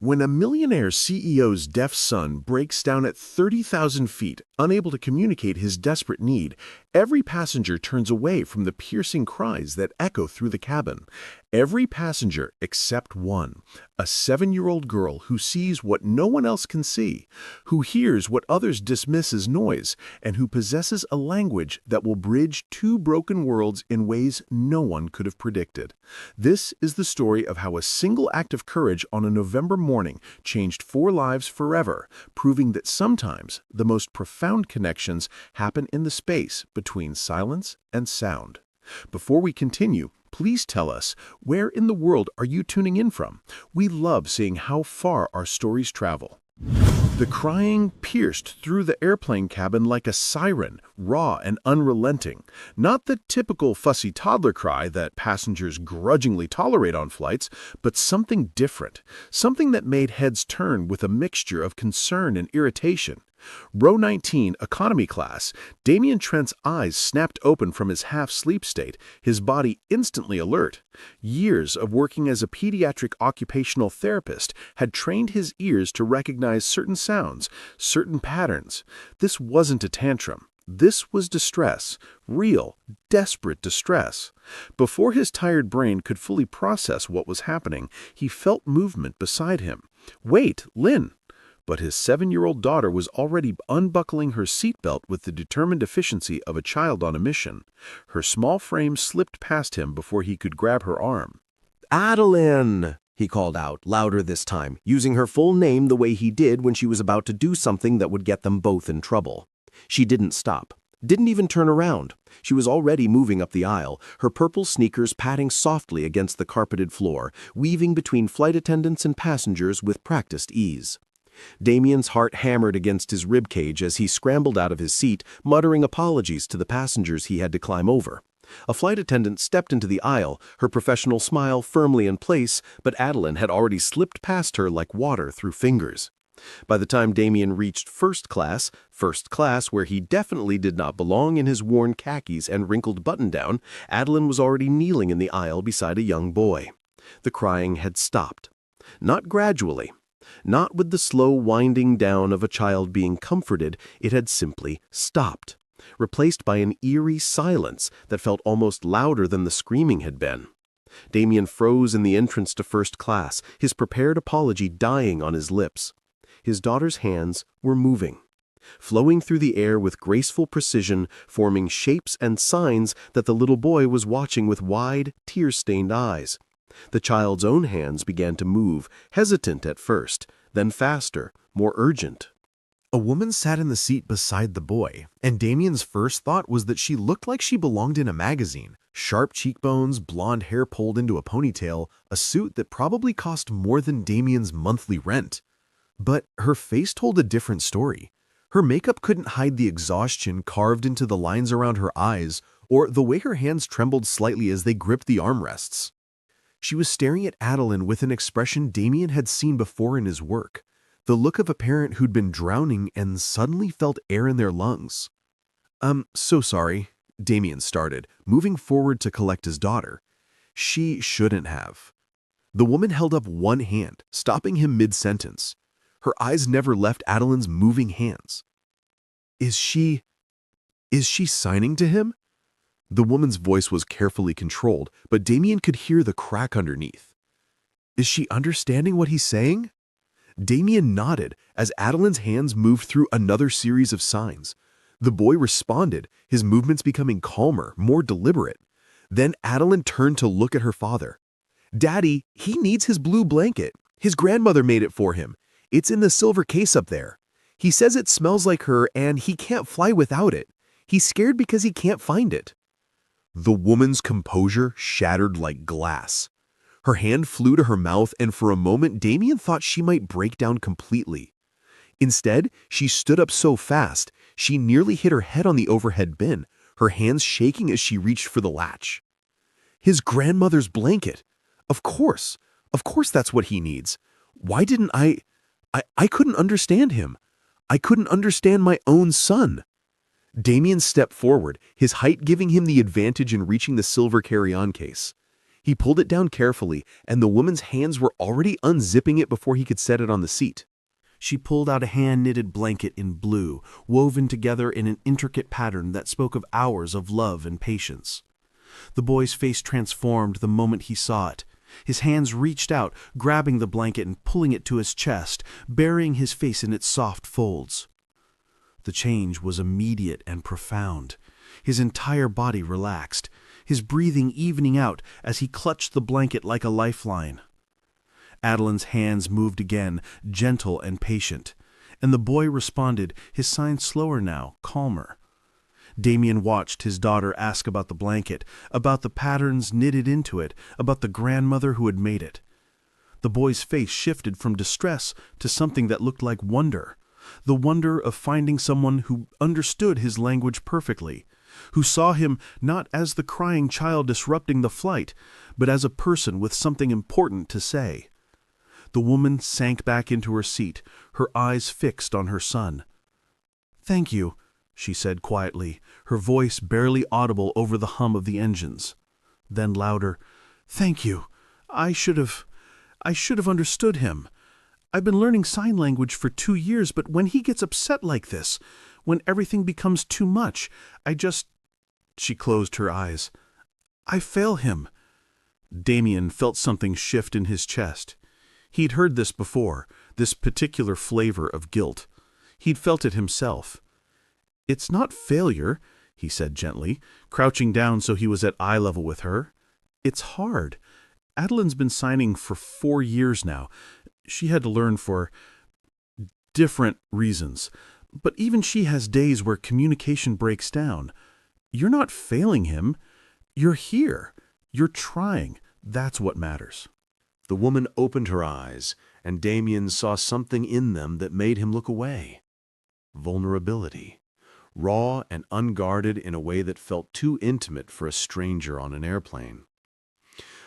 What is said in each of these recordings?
When a millionaire CEO's deaf son breaks down at 30,000 feet, unable to communicate his desperate need, every passenger turns away from the piercing cries that echo through the cabin. Every passenger except one, a 7-year-old girl who sees what no one else can see, who hears what others dismiss as noise, and who possesses a language that will bridge two broken worlds in ways no one could have predicted. This is the story of how a single act of courage on a November morning changed 4 lives forever, proving that sometimes the most profound connections happen in the space between silence and sound. Before we continue, please tell us, where in the world are you tuning in from? We love seeing how far our stories travel. The crying pierced through the airplane cabin like a siren, raw and unrelenting. Not the typical fussy toddler cry that passengers grudgingly tolerate on flights, but something different, something that made heads turn with a mixture of concern and irritation. Row 19, economy class, Damien Trent's eyes snapped open from his half-sleep state, his body instantly alert. Years of working as a pediatric occupational therapist had trained his ears to recognize certain sounds, certain patterns. This wasn't a tantrum. This was distress, real, desperate distress. Before his tired brain could fully process what was happening, he felt movement beside him. "Wait, Lynn!" But his 7-year-old daughter was already unbuckling her seatbelt with the determined efficiency of a child on a mission. Her small frame slipped past him before he could grab her arm. "Adeline!" he called out, louder this time, using her full name the way he did when she was about to do something that would get them both in trouble. She didn't stop, didn't even turn around. She was already moving up the aisle, her purple sneakers patting softly against the carpeted floor, weaving between flight attendants and passengers with practiced ease. Damien's heart hammered against his ribcage as he scrambled out of his seat, muttering apologies to the passengers he had to climb over. A flight attendant stepped into the aisle, her professional smile firmly in place, but Adeline had already slipped past her like water through fingers. By the time Damien reached first class where he definitely did not belong in his worn khakis and wrinkled button-down, Adeline was already kneeling in the aisle beside a young boy. The crying had stopped. Not gradually. Not with the slow winding down of a child being comforted, it had simply stopped, replaced by an eerie silence that felt almost louder than the screaming had been. Damien froze in the entrance to first class, his prepared apology dying on his lips. His daughter's hands were moving, flowing through the air with graceful precision, forming shapes and signs that the little boy was watching with wide, tear-stained eyes. The child's own hands began to move, hesitant at first, then faster, more urgent. A woman sat in the seat beside the boy, and Damien's first thought was that she looked like she belonged in a magazine. Sharp cheekbones, blonde hair pulled into a ponytail, a suit that probably cost more than Damien's monthly rent. But her face told a different story. Her makeup couldn't hide the exhaustion carved into the lines around her eyes, or the way her hands trembled slightly as they gripped the armrests. She was staring at Adeline with an expression Damien had seen before in his work, the look of a parent who'd been drowning and suddenly felt air in their lungs. So sorry," Damien started, moving forward to collect his daughter. "She shouldn't have." The woman held up one hand, stopping him mid-sentence. Her eyes never left Adeline's moving hands. Is she signing to him?" The woman's voice was carefully controlled, but Damien could hear the crack underneath. "Is she understanding what he's saying?" Damien nodded as Adeline's hands moved through another series of signs. The boy responded, his movements becoming calmer, more deliberate. Then Adeline turned to look at her father. "Daddy, he needs his blue blanket. His grandmother made it for him. It's in the silver case up there. He says it smells like her and he can't fly without it. He's scared because he can't find it." The woman's composure shattered like glass. Her hand flew to her mouth, and for a moment Damien thought she might break down completely. Instead, she stood up so fast, she nearly hit her head on the overhead bin, her hands shaking as she reached for the latch. His grandmother's blanket. Of course that's what he needs. Why didn't I couldn't understand him. I couldn't understand my own son. Damien stepped forward, his height giving him the advantage in reaching the silver carry-on case. He pulled it down carefully, and the woman's hands were already unzipping it before he could set it on the seat. She pulled out a hand-knitted blanket in blue, woven together in an intricate pattern that spoke of hours of love and patience. The boy's face transformed the moment he saw it. His hands reached out, grabbing the blanket and pulling it to his chest, burying his face in its soft folds. The change was immediate and profound. His entire body relaxed, his breathing evening out as he clutched the blanket like a lifeline. Adeline's hands moved again, gentle and patient, and the boy responded, his signs slower now, calmer. Damien watched his daughter ask about the blanket, about the patterns knitted into it, about the grandmother who had made it. The boy's face shifted from distress to something that looked like wonder, the wonder of finding someone who understood his language perfectly, who saw him not as the crying child disrupting the flight, but as a person with something important to say. The woman sank back into her seat, her eyes fixed on her son. "Thank you," she said quietly, her voice barely audible over the hum of the engines. Then louder, "Thank you. I should have understood him. I've been learning sign language for 2 years, but when he gets upset like this, when everything becomes too much, She closed her eyes. "I fail him." Damien felt something shift in his chest. He'd heard this before, this particular flavor of guilt. He'd felt it himself. "It's not failure," he said gently, crouching down so he was at eye level with her. "It's hard. Adeline's been signing for 4 years now. She had to learn for different reasons. But even she has days where communication breaks down. You're not failing him. You're here. You're trying. That's what matters." The woman opened her eyes, and Damien saw something in them that made him look away. Vulnerability. Raw and unguarded in a way that felt too intimate for a stranger on an airplane.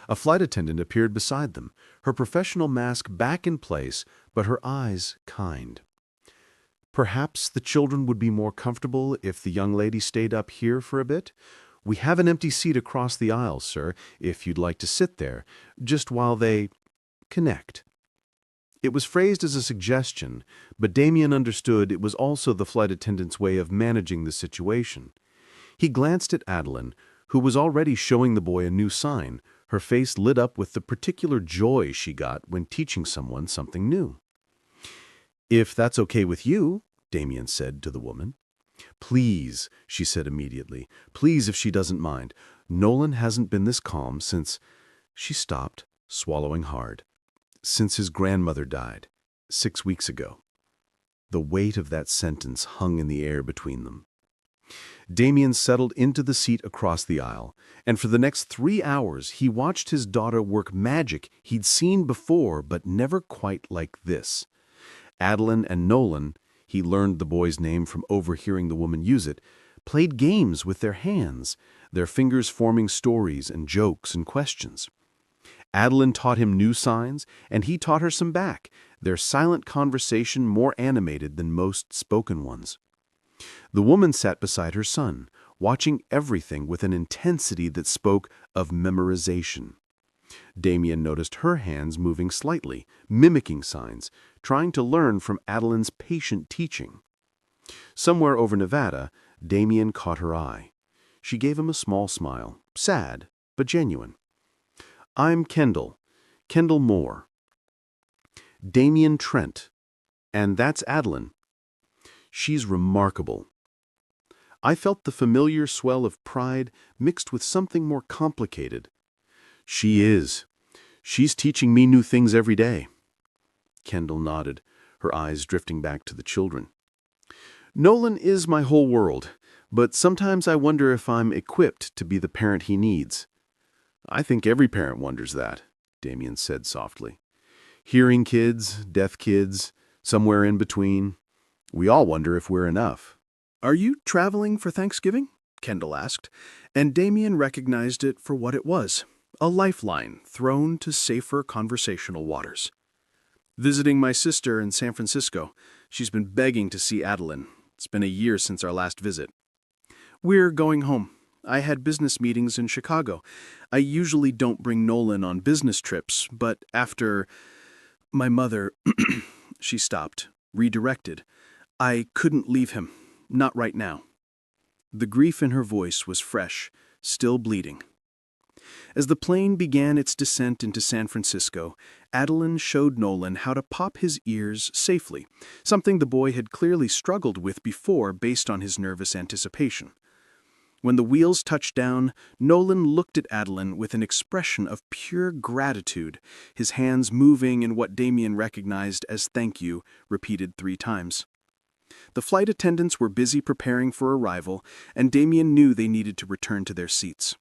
A flight attendant appeared beside them, her professional mask back in place, but her eyes kind. "Perhaps the children would be more comfortable if the young lady stayed up here for a bit? We have an empty seat across the aisle, sir, if you'd like to sit there, just while they connect." It was phrased as a suggestion, but Damien understood it was also the flight attendant's way of managing the situation. He glanced at Adeline, who was already showing the boy a new sign, her face lit up with the particular joy she got when teaching someone something new. "If that's okay with you," Damien said to the woman. "Please," she said immediately. "Please, if she doesn't mind. Nolan hasn't been this calm since—" She stopped, swallowing hard. "Since his grandmother died, 6 weeks ago." The weight of that sentence hung in the air between them. Damien settled into the seat across the aisle, and for the next 3 hours he watched his daughter work magic he'd seen before, but never quite like this. Adeline and Nolan, he learned the boy's name from overhearing the woman use it, played games with their hands, their fingers forming stories and jokes and questions. Adeline taught him new signs, and he taught her some back, their silent conversation more animated than most spoken ones. The woman sat beside her son, watching everything with an intensity that spoke of memorization. Damien noticed her hands moving slightly, mimicking signs, trying to learn from Adeline's patient teaching. Somewhere over Nevada, Damien caught her eye. She gave him a small smile, sad but genuine. "I'm Kendall Moore. Damien Trent. And that's Adeline. She's remarkable." I felt the familiar swell of pride mixed with something more complicated. "She is. She's teaching me new things every day." Kendall nodded, her eyes drifting back to the children. "Nolan is my whole world, but sometimes I wonder if I'm equipped to be the parent he needs." "I think every parent wonders that," Damien said softly. "Hearing kids, deaf kids, somewhere in between. We all wonder if we're enough." "Are you traveling for Thanksgiving?" Kendall asked, and Damien recognized it for what it was, a lifeline thrown to safer conversational waters. "Visiting my sister in San Francisco. She's been begging to see Adeline. It's been a year since our last visit." "We're going home. I had business meetings in Chicago. I usually don't bring Nolan on business trips, but after my mother, she stopped, redirected. I couldn't leave him. Not right now. The grief in her voice was fresh, still bleeding. As the plane began its descent into San Francisco, Adeline showed Nolan how to pop his ears safely, something the boy had clearly struggled with before based on his nervous anticipation. When the wheels touched down, Nolan looked at Adeline with an expression of pure gratitude, his hands moving in what Damien recognized as "thank you," repeated 3 times. The flight attendants were busy preparing for arrival, and Damien knew they needed to return to their seats.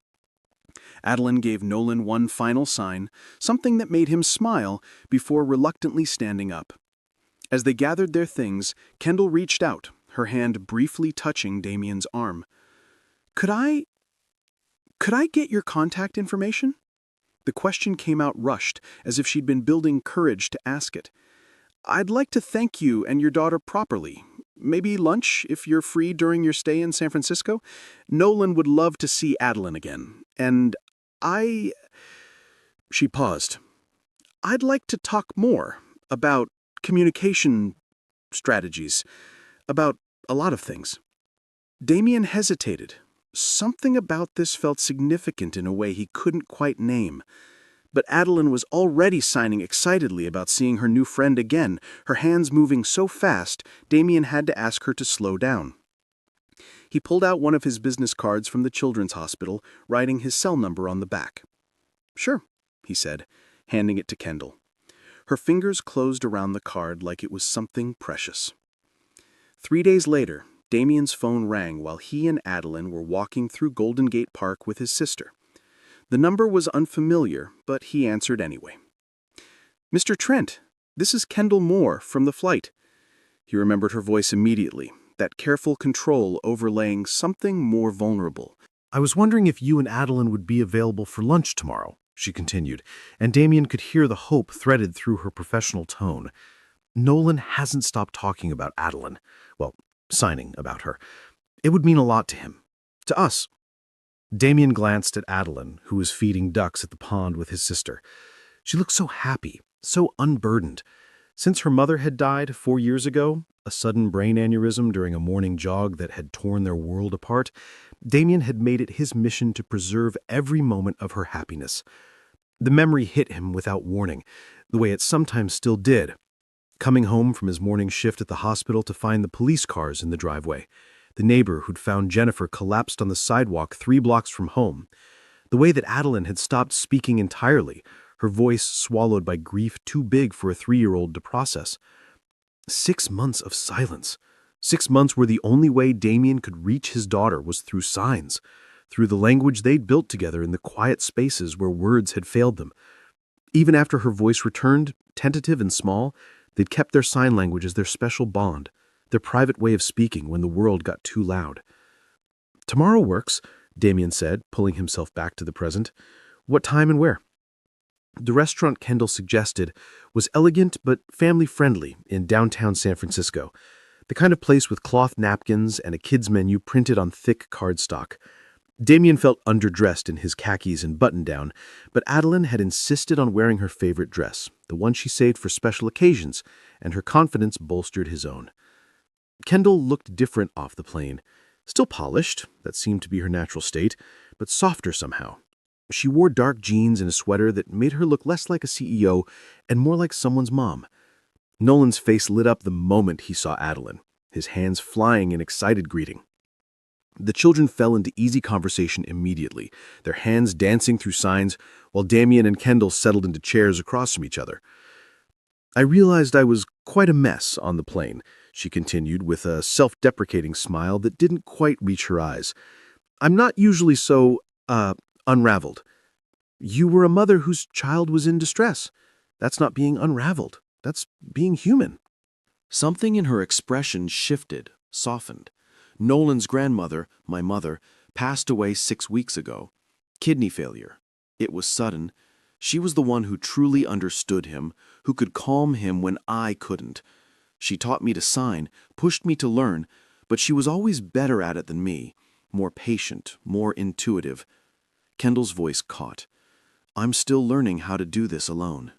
Adeline gave Nolan one final sign, something that made him smile, before reluctantly standing up. As they gathered their things, Kendall reached out, her hand briefly touching Damien's arm. Could I get your contact information?" The question came out rushed, as if she'd been building courage to ask it. "I'd like to thank you and your daughter properly. Maybe lunch, if you're free during your stay in San Francisco? Nolan would love to see Adeline again. And I..." She paused. "I'd like to talk more about communication strategies, about a lot of things." Damien hesitated. Something about this felt significant in a way he couldn't quite name. But Adeline was already signing excitedly about seeing her new friend again, her hands moving so fast, Damien had to ask her to slow down. He pulled out one of his business cards from the children's hospital, writing his cell number on the back. "Sure," he said, handing it to Kendall. Her fingers closed around the card like it was something precious. 3 days later, Damien's phone rang while he and Adeline were walking through Golden Gate Park with his sister. The number was unfamiliar, but he answered anyway. "Mr. Trent, this is Kendall Moore from the flight." He remembered her voice immediately, that careful control overlaying something more vulnerable. "I was wondering if you and Adeline would be available for lunch tomorrow," she continued, and Damien could hear the hope threaded through her professional tone. Nolan hasn't stopped talking about Adeline. Well, signing about her. It would mean a lot to him. To us. Damien glanced at Adeline, who was feeding ducks at the pond with his sister. She looked so happy, so unburdened. Since her mother had died 4 years ago, a sudden brain aneurysm during a morning jog that had torn their world apart, Damien had made it his mission to preserve every moment of her happiness. The memory hit him without warning, the way it sometimes still did. Coming home from his morning shift at the hospital to find the police cars in the driveway, the neighbor who'd found Jennifer collapsed on the sidewalk 3 blocks from home, the way that Adeline had stopped speaking entirely, her voice swallowed by grief too big for a 3-year-old to process. 6 months of silence. 6 months where the only way Damien could reach his daughter was through signs, through the language they'd built together in the quiet spaces where words had failed them. Even after her voice returned, tentative and small, they'd kept their sign language as their special bond, their private way of speaking when the world got too loud. "Tomorrow works," Damien said, pulling himself back to the present. "What time and where?" The restaurant Kendall suggested was elegant but family-friendly in downtown San Francisco, the kind of place with cloth napkins and a kids' menu printed on thick cardstock. Damien felt underdressed in his khakis and button-down, but Adeline had insisted on wearing her favorite dress, the one she saved for special occasions, and her confidence bolstered his own. Kendall looked different off the plane. Still polished, that seemed to be her natural state, but softer somehow. She wore dark jeans and a sweater that made her look less like a CEO and more like someone's mom. Nolan's face lit up the moment he saw Adeline, his hands flying in excited greeting. The children fell into easy conversation immediately, their hands dancing through signs, while Damien and Kendall settled into chairs across from each other. "I realized I was quite a mess on the plane," she continued with a self-deprecating smile that didn't quite reach her eyes. "I'm not usually so, unraveled. You were a mother whose child was in distress. That's not being unraveled. That's being human." Something in her expression shifted, softened. Nolan's grandmother, my mother, passed away 6 weeks ago. Kidney failure. It was sudden. She was the one who truly understood him, who could calm him when I couldn't. She taught me to sign, pushed me to learn, but she was always better at it than me. more patient, more intuitive. Kendall's voice caught. I'm still learning how to do this alone.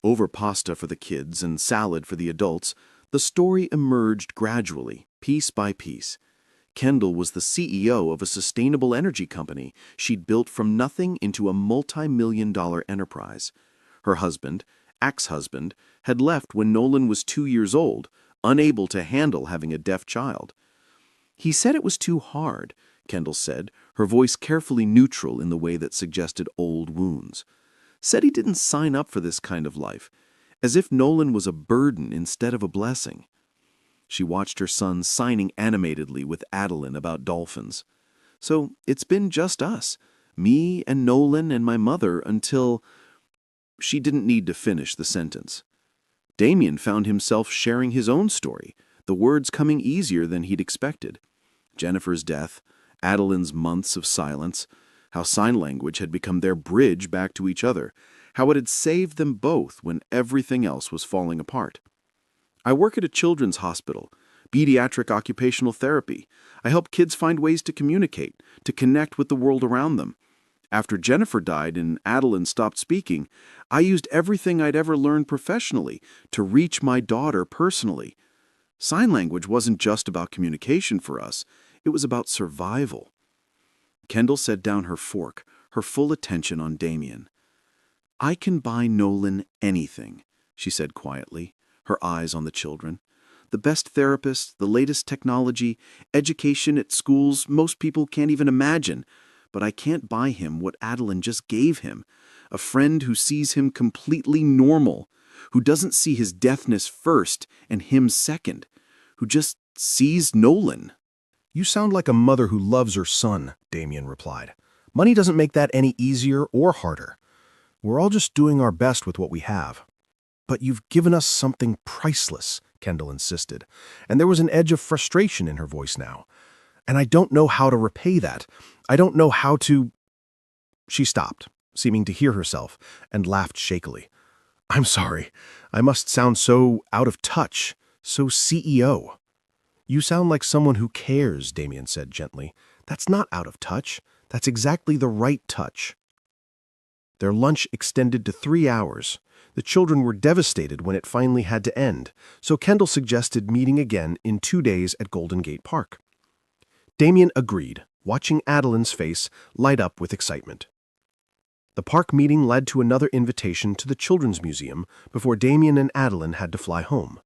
Over pasta for the kids and salad for the adults, the story emerged gradually, piece by piece. Kendall was the CEO of a sustainable energy company she'd built from nothing into a multi-million-dollar enterprise. Her husband, ex-husband, had left when Nolan was 2 years old, unable to handle having a deaf child. He said it was too hard, Kendall said, her voice carefully neutral in the way that suggested old wounds. Said he didn't sign up for this kind of life, as if Nolan was a burden instead of a blessing. She watched her son signing animatedly with Adeline about dolphins. So it's been just us, me and Nolan and my mother until... She didn't need to finish the sentence. Damien found himself sharing his own story, the words coming easier than he'd expected. Jennifer's death, Adeline's months of silence, how sign language had become their bridge back to each other, how it had saved them both when everything else was falling apart. I work at a children's hospital, pediatric occupational therapy. I help kids find ways to communicate, to connect with the world around them. After Jennifer died and Adeline stopped speaking, I used everything I'd ever learned professionally to reach my daughter personally. Sign language wasn't just about communication for us, it was about survival. Kendall set down her fork, her full attention on Damien. I can buy Nolan anything, she said quietly, her eyes on the children. The best therapists, the latest technology, education at schools most people can't even imagine. But I can't buy him what Adeline just gave him, a friend who sees him completely normal, who doesn't see his deafness first and him second, who just sees Nolan. You sound like a mother who loves her son, Damien replied. Money doesn't make that any easier or harder. We're all just doing our best with what we have. But you've given us something priceless, Kendall insisted, and there was an edge of frustration in her voice now. And I don't know how to repay that. I don't know how to... She stopped, seeming to hear herself, and laughed shakily. I'm sorry. I must sound so out of touch, so CEO. You sound like someone who cares, Damien said gently. That's not out of touch. That's exactly the right touch. Their lunch extended to 3 hours. The children were devastated when it finally had to end, so Kendall suggested meeting again in 2 days at Golden Gate Park. Damien agreed, watching Adeline's face light up with excitement. The park meeting led to another invitation to the Children's Museum before Damien and Adeline had to fly home.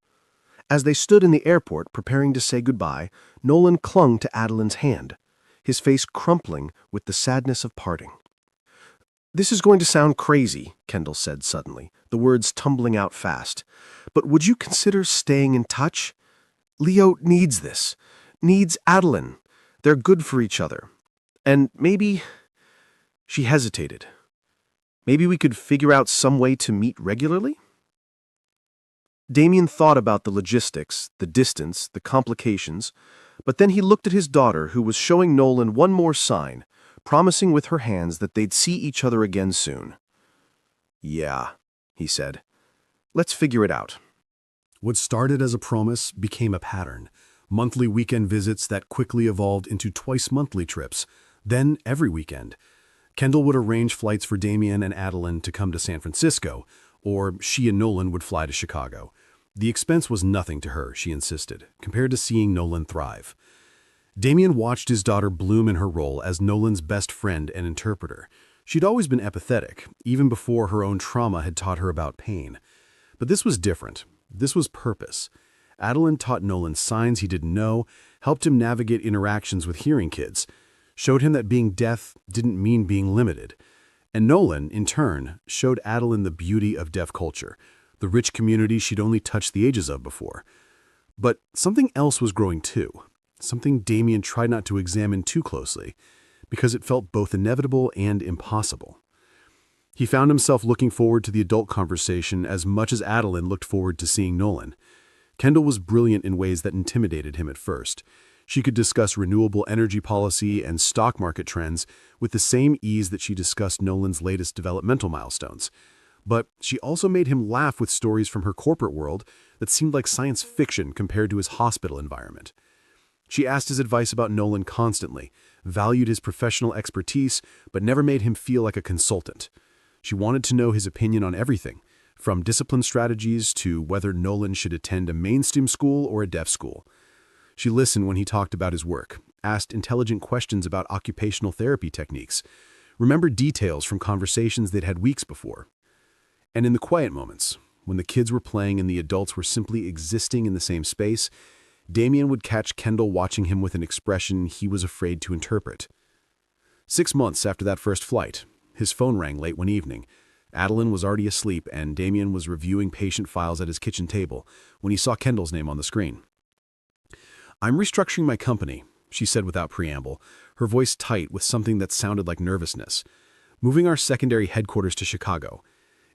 As they stood in the airport preparing to say goodbye, Nolan clung to Adeline's hand, his face crumpling with the sadness of parting. This is going to sound crazy, Kendall said suddenly, the words tumbling out fast. But would you consider staying in touch? Leo needs this, needs Adeline. They're good for each other. And maybe... She hesitated. Maybe we could figure out some way to meet regularly? Damien thought about the logistics, the distance, the complications, but then he looked at his daughter who was showing Nolan one more sign, promising with her hands that they'd see each other again soon. Yeah, he said. Let's figure it out. What started as a promise became a pattern. Monthly weekend visits that quickly evolved into twice-monthly trips, then every weekend. Kendall would arrange flights for Damien and Adeline to come to San Francisco, or she and Nolan would fly to Chicago. The expense was nothing to her, she insisted, compared to seeing Nolan thrive. Damien watched his daughter bloom in her role as Nolan's best friend and interpreter. She'd always been empathetic, even before her own trauma had taught her about pain. But this was different. This was purpose. Adeline taught Nolan signs he didn't know, helped him navigate interactions with hearing kids, showed him that being deaf didn't mean being limited. And Nolan, in turn, showed Adeline the beauty of deaf culture, the rich community she'd only touched the edges of before. But something else was growing too, something Damien tried not to examine too closely, because it felt both inevitable and impossible. He found himself looking forward to the adult conversation as much as Adeline looked forward to seeing Nolan. Kendall was brilliant in ways that intimidated him at first. She could discuss renewable energy policy and stock market trends with the same ease that she discussed Nolan's latest developmental milestones. But she also made him laugh with stories from her corporate world that seemed like science fiction compared to his hospital environment. She asked his advice about Nolan constantly, valued his professional expertise, but never made him feel like a consultant. She wanted to know his opinion on everything, from discipline strategies to whether Nolan should attend a mainstream school or a deaf school. She listened when he talked about his work, asked intelligent questions about occupational therapy techniques, remembered details from conversations they'd had weeks before. And in the quiet moments, when the kids were playing and the adults were simply existing in the same space, Damien would catch Kendall watching him with an expression he was afraid to interpret. 6 months after that first flight, his phone rang late one evening. Adeline was already asleep, and Damien was reviewing patient files at his kitchen table when he saw Kendall's name on the screen. "I'm restructuring my company," she said without preamble, her voice tight with something that sounded like nervousness. "Moving our secondary headquarters to Chicago.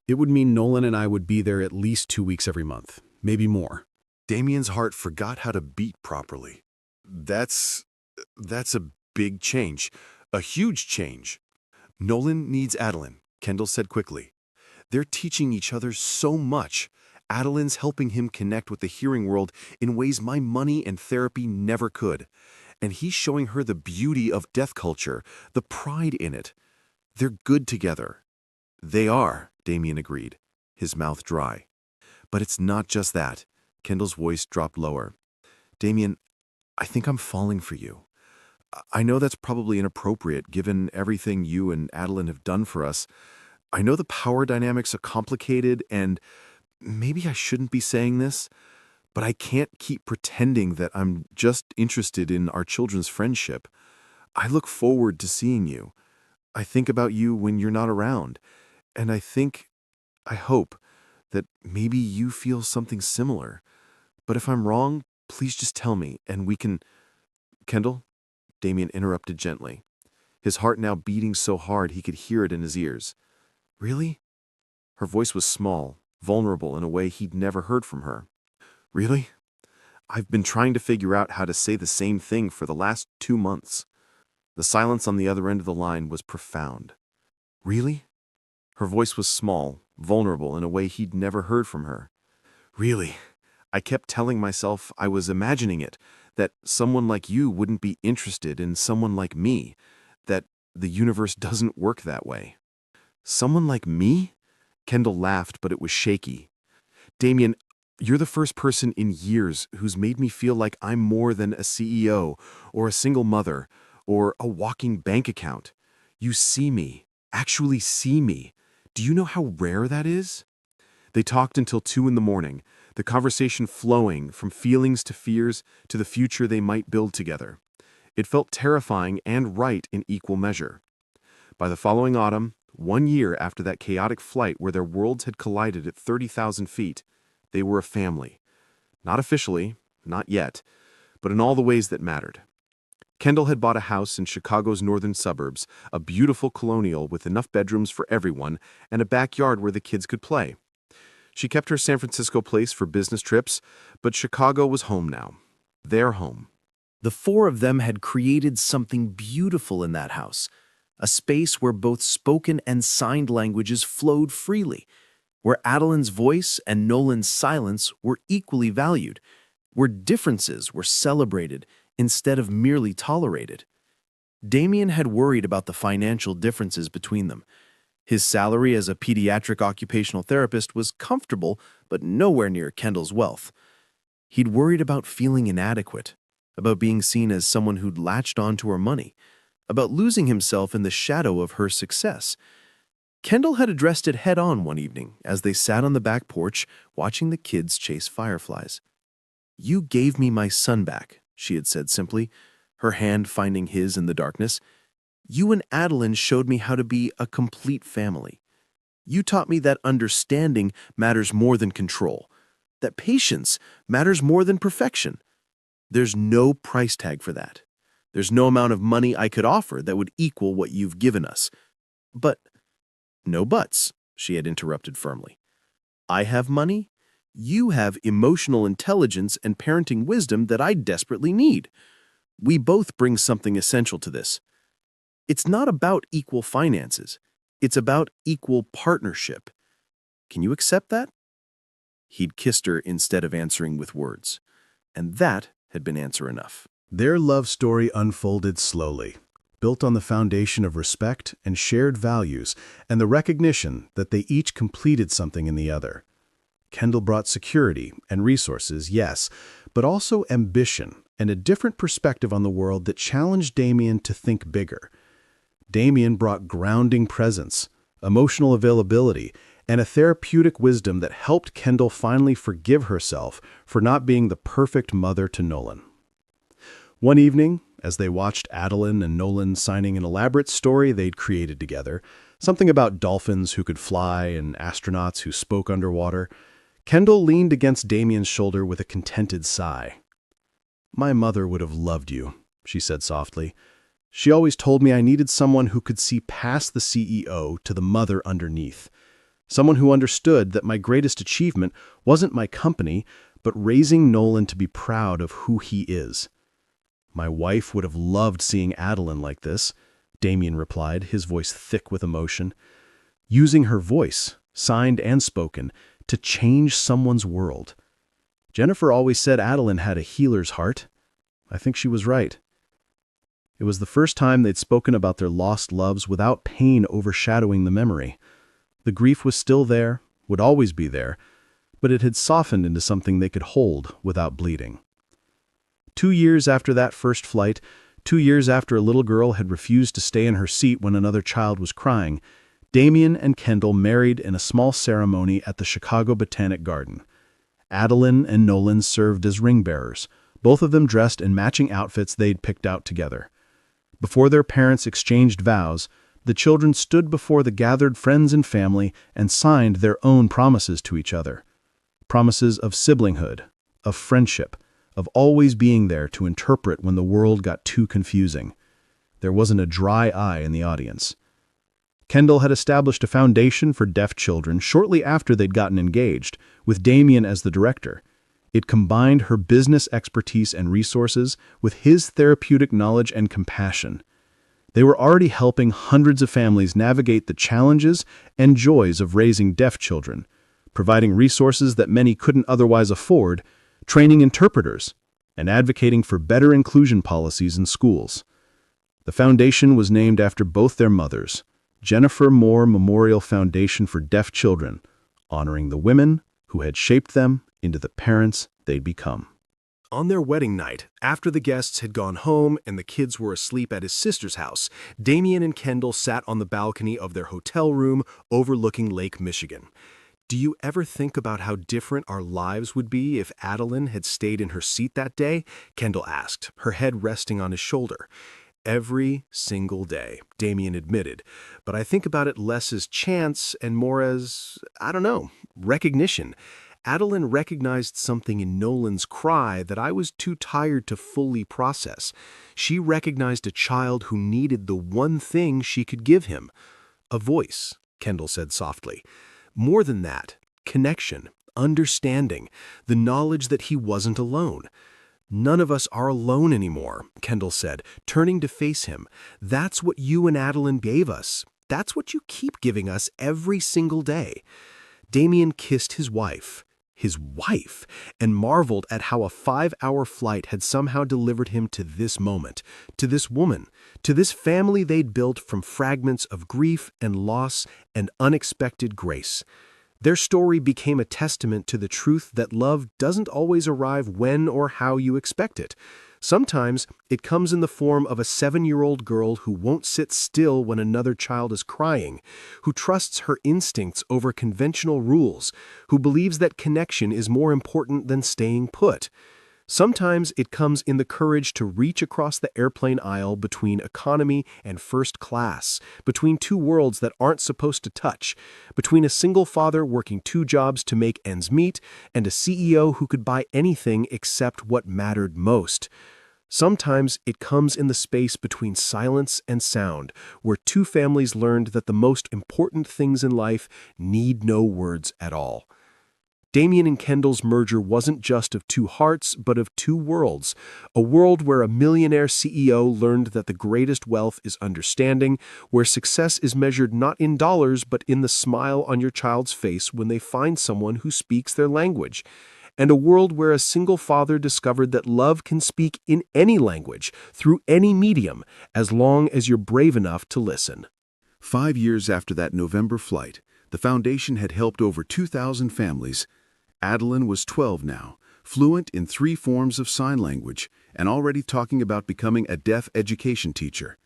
It would mean Nolan and I would be there at least 2 weeks every month, maybe more." Damien's heart forgot how to beat properly. That's a big change, a huge change. "Nolan needs Adeline," Kendall said quickly. "They're teaching each other so much. Adeline's helping him connect with the hearing world in ways my money and therapy never could. And he's showing her the beauty of deaf culture, the pride in it. They're good together." "They are," Damien agreed, his mouth dry. "But it's not just that." Kendall's voice dropped lower. "Damien, I think I'm falling for you. I know that's probably inappropriate given everything you and Adeline have done for us. I know the power dynamics are complicated and maybe I shouldn't be saying this, but I can't keep pretending that I'm just interested in our children's friendship. I look forward to seeing you. I think about you when you're not around, and I hope that maybe you feel something similar. But if I'm wrong, please just tell me, and we can—" "Kendall," Damien interrupted gently, his heart now beating so hard he could hear it in his ears. "Really?" Her voice was small, vulnerable in a way he'd never heard from her. "Really? I've been trying to figure out how to say the same thing for the last 2 months." The silence on the other end of the line was profound. "Really?" Her voice was small, vulnerable in a way he'd never heard from her. "Really? I kept telling myself I was imagining it, that someone like you wouldn't be interested in someone like me, that the universe doesn't work that way." "Someone like me?" Kendall laughed, but it was shaky. "Damien, you're the first person in years who's made me feel like I'm more than a CEO or a single mother or a walking bank account. You see me, actually see me. Do you know how rare that is?" They talked until 2 in the morning, the conversation flowing from feelings to fears to the future they might build together. It felt terrifying and right in equal measure. By the following autumn, 1 year after that chaotic flight where their worlds had collided at 30,000 feet, they were a family. Not officially, not yet, but in all the ways that mattered. Kendall had bought a house in Chicago's northern suburbs, a beautiful colonial with enough bedrooms for everyone and a backyard where the kids could play. She kept her San Francisco place for business trips, but Chicago was home now. Their home. The four of them had created something beautiful in that house, a space where both spoken and signed languages flowed freely, where Adeline's voice and Nolan's silence were equally valued, where differences were celebrated instead of merely tolerated. Damien had worried about the financial differences between them. His salary as a pediatric occupational therapist was comfortable, but nowhere near Kendall's wealth. He'd worried about feeling inadequate, about being seen as someone who'd latched onto her money, about losing himself in the shadow of her success. Kendall had addressed it head-on one evening as they sat on the back porch watching the kids chase fireflies. "You gave me my son back," she had said simply, her hand finding his in the darkness. "You and Adeline showed me how to be a complete family. You taught me that understanding matters more than control, that patience matters more than perfection. There's no price tag for that. There's no amount of money I could offer that would equal what you've given us. But—" "No buts," she had interrupted firmly. "I have money. You have emotional intelligence and parenting wisdom that I desperately need. We both bring something essential to this. It's not about equal finances. It's about equal partnership. Can you accept that?" He'd kissed her instead of answering with words, and that had been answer enough. Their love story unfolded slowly, built on the foundation of respect and shared values and the recognition that they each completed something in the other. Kendall brought security and resources, yes, but also ambition and a different perspective on the world that challenged Damien to think bigger. Damien brought grounding presence, emotional availability, and a therapeutic wisdom that helped Kendall finally forgive herself for not being the perfect mother to Nolan. One evening, as they watched Adeline and Nolan signing an elaborate story they'd created together, something about dolphins who could fly and astronauts who spoke underwater, Kendall leaned against Damien's shoulder with a contented sigh. "My mother would have loved you," she said softly. "She always told me I needed someone who could see past the CEO to the mother underneath. Someone who understood that my greatest achievement wasn't my company, but raising Nolan to be proud of who he is." "My wife would have loved seeing Adeline like this," Damien replied, his voice thick with emotion. "Using her voice, signed and spoken, to change someone's world. Jennifer always said Adeline had a healer's heart. I think she was right." It was the first time they'd spoken about their lost loves without pain overshadowing the memory. The grief was still there, would always be there, but it had softened into something they could hold without bleeding. 2 years after that first flight, 2 years after a little girl had refused to stay in her seat when another child was crying, Damien and Kendall married in a small ceremony at the Chicago Botanic Garden. Adeline and Nolan served as ring bearers, both of them dressed in matching outfits they'd picked out together. Before their parents exchanged vows, the children stood before the gathered friends and family and signed their own promises to each other. Promises of siblinghood, of friendship, of always being there to interpret when the world got too confusing. There wasn't a dry eye in the audience. Kendall had established a foundation for deaf children shortly after they'd gotten engaged, with Damien as the director. It combined her business expertise and resources with his therapeutic knowledge and compassion. They were already helping hundreds of families navigate the challenges and joys of raising deaf children, providing resources that many couldn't otherwise afford, training interpreters, and advocating for better inclusion policies in schools. The foundation was named after both their mothers, Jennifer Moore Memorial Foundation for Deaf Children, honoring the women who had shaped them into the parents they'd become. On their wedding night, after the guests had gone home and the kids were asleep at his sister's house, Damien and Kendall sat on the balcony of their hotel room overlooking Lake Michigan. "Do you ever think about how different our lives would be if Adeline had stayed in her seat that day?" Kendall asked, her head resting on his shoulder. "Every single day," Damien admitted, "but I think about it less as chance and more as, I don't know, recognition. Adeline recognized something in Nolan's cry that I was too tired to fully process. She recognized a child who needed the one thing she could give him. A voice," Kendall said softly. "More than that, connection, understanding, the knowledge that he wasn't alone." "None of us are alone anymore," Kendall said, turning to face him. "That's what you and Adeline gave us. That's what you keep giving us every single day." Damien kissed his wife, and marveled at how a 5-hour flight had somehow delivered him to this moment, to this woman, to this family they'd built from fragments of grief and loss and unexpected grace. Their story became a testament to the truth that love doesn't always arrive when or how you expect it. Sometimes it comes in the form of a 7-year-old girl who won't sit still when another child is crying, who trusts her instincts over conventional rules, who believes that connection is more important than staying put. Sometimes it comes in the courage to reach across the airplane aisle between economy and first class, between two worlds that aren't supposed to touch, between a single father working 2 jobs to make ends meet and a CEO who could buy anything except what mattered most. Sometimes it comes in the space between silence and sound, where 2 families learned that the most important things in life need no words at all. Damien and Kendall's merger wasn't just of 2 hearts, but of 2 worlds. A world where a millionaire CEO learned that the greatest wealth is understanding, where success is measured not in dollars, but in the smile on your child's face when they find someone who speaks their language. and a world where a single father discovered that love can speak in any language, through any medium, as long as you're brave enough to listen. 5 years after that November flight, the foundation had helped over 2,000 families. Adeline was 12 now, fluent in 3 forms of sign language, and already talking about becoming a deaf education teacher.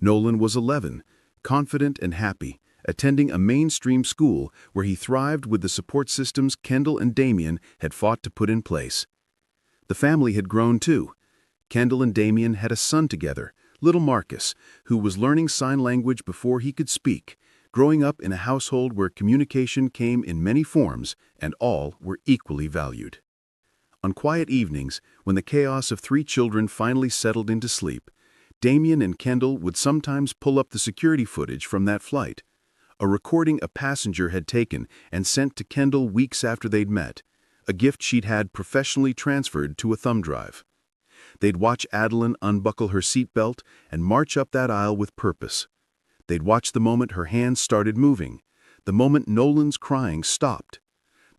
Nolan was 11, confident and happy, attending a mainstream school where he thrived with the support systems Kendall and Damien had fought to put in place. The family had grown too. Kendall and Damien had a son together, little Marcus, who was learning sign language before he could speak, growing up in a household where communication came in many forms and all were equally valued. On quiet evenings, when the chaos of 3 children finally settled into sleep, Damien and Kendall would sometimes pull up the security footage from that flight, a recording a passenger had taken and sent to Kendall weeks after they'd met, a gift she'd had professionally transferred to a thumb drive. They'd watch Adeline unbuckle her seatbelt and march up that aisle with purpose. They'd watch the moment her hands started moving, the moment Nolan's crying stopped,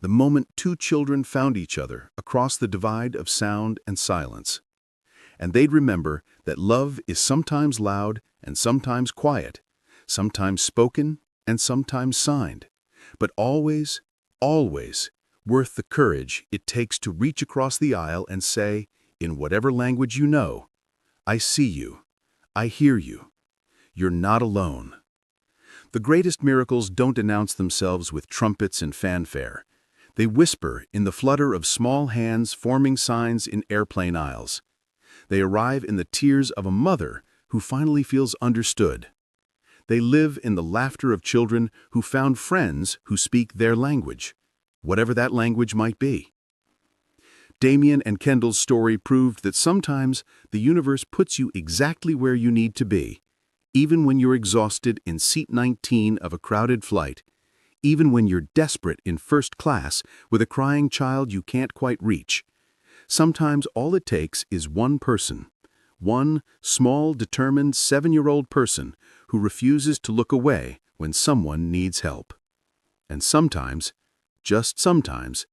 the moment 2 children found each other across the divide of sound and silence. And they'd remember that love is sometimes loud and sometimes quiet, sometimes spoken and sometimes signed, but always, always worth the courage it takes to reach across the aisle and say, in whatever language you know, I see you, I hear you, you're not alone. The greatest miracles don't announce themselves with trumpets and fanfare. They whisper in the flutter of small hands forming signs in airplane aisles. They arrive in the tears of a mother who finally feels understood. They live in the laughter of children who found friends who speak their language, whatever that language might be. Damien and Kendall's story proved that sometimes the universe puts you exactly where you need to be, even when you're exhausted in seat 19 of a crowded flight, even when you're desperate in first class with a crying child you can't quite reach. Sometimes all it takes is one person, one small, determined 7-year-old person who refuses to look away when someone needs help. And sometimes, just sometimes,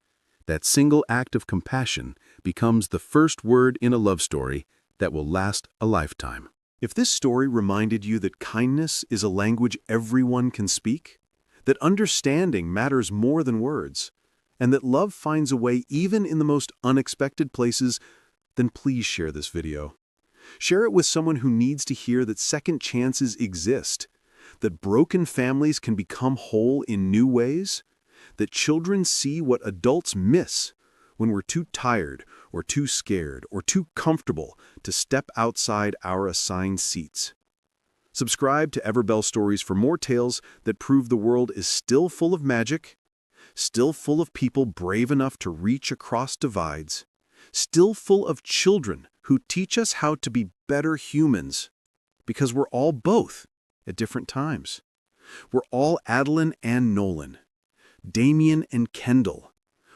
that single act of compassion becomes the first word in a love story that will last a lifetime. If this story reminded you that kindness is a language everyone can speak, that understanding matters more than words, and that love finds a way even in the most unexpected places, then please share this video. Share it with someone who needs to hear that second chances exist, that broken families can become whole in new ways, that children see what adults miss when we're too tired or too scared or too comfortable to step outside our assigned seats. Subscribe to Everbell Stories for more tales that prove the world is still full of magic, still full of people brave enough to reach across divides, still full of children who teach us how to be better humans, because we're all both at different times. We're all Adeline and Nolan, Damien and Kendall.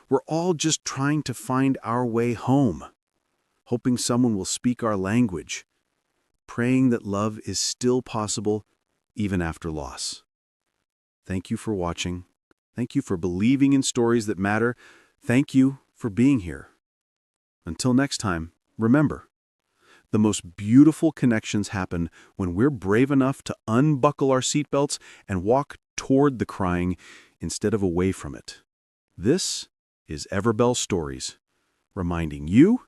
We're all just trying to find our way home, hoping someone will speak our language, praying that love is still possible even after loss. Thank you for watching. Thank you for believing in stories that matter. Thank you for being here. Until next time, remember, the most beautiful connections happen when we're brave enough to unbuckle our seatbelts and walk toward the crying instead of away from it. This is Everbell Stories, reminding you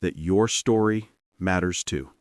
that your story matters too.